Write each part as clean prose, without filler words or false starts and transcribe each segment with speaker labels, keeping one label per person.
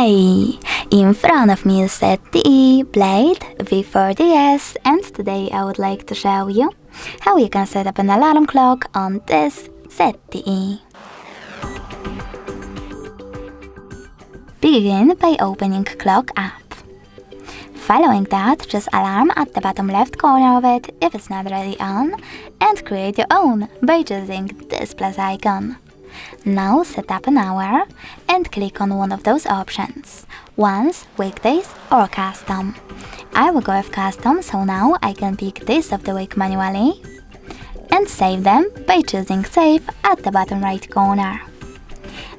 Speaker 1: Hi! In front of me is ZTE Blade V40S, and today I would like to show you how you can set up an alarm clock on this ZTE. Begin by opening Clock app. Following that, choose Alarm at the bottom left corner of it if it's not already on, and create your own by choosing this plus icon. Now set up an hour and click on one of those options, once, weekdays or custom. I will go with custom, so now I can pick days of the week manually and save them by choosing save at the bottom right corner.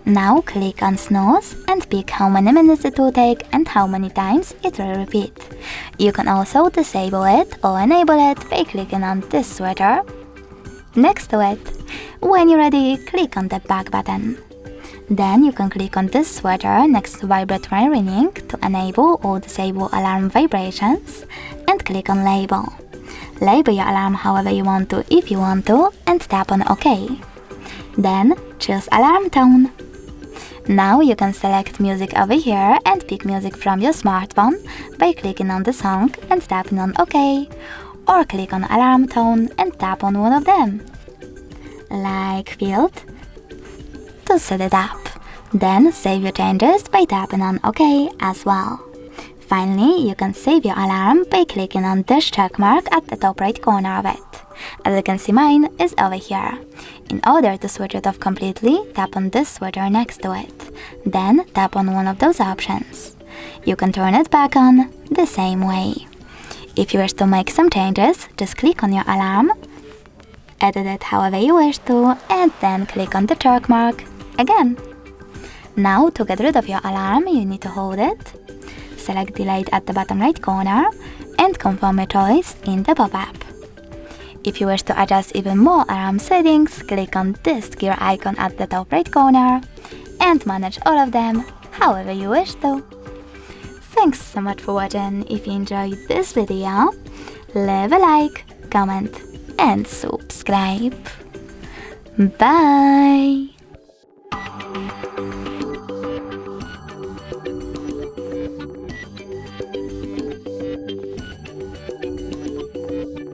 Speaker 1: Now click on snooze and pick how many minutes it will take and how many times it will repeat. You can also disable it or enable it by clicking on this sweater next to it. When you're ready, click on the back button. Then you can click on this sweater next to vibratory ringing to enable or disable alarm vibrations, and click on label. Label your alarm however you want to if you want to, and tap on OK. Then choose alarm tone. Now you can select music over here and pick music from your smartphone by clicking on the song and tapping on OK, or click on alarm tone and tap on one of them, like field, to set it up. Then save your changes by tapping on OK as well. Finally, you can save your alarm by clicking on this check mark at the top right corner of it. As you can see, mine is over here. In order to switch it off completely, tap on this switcher next to it. Then tap on one of those options. You can turn it back on the same way. If you wish to make some changes, just click on your alarm, edit it however you wish to, and then click on the check mark again. Now, to get rid of your alarm, you need to hold it, select Delete at the bottom right corner, and confirm your choice in the pop-up. If you wish to adjust even more alarm settings, click on this gear icon at the top right corner and manage all of them however you wish to. Thanks so much for watching. If you enjoyed this video, leave a like, comment and subscribe. Bye!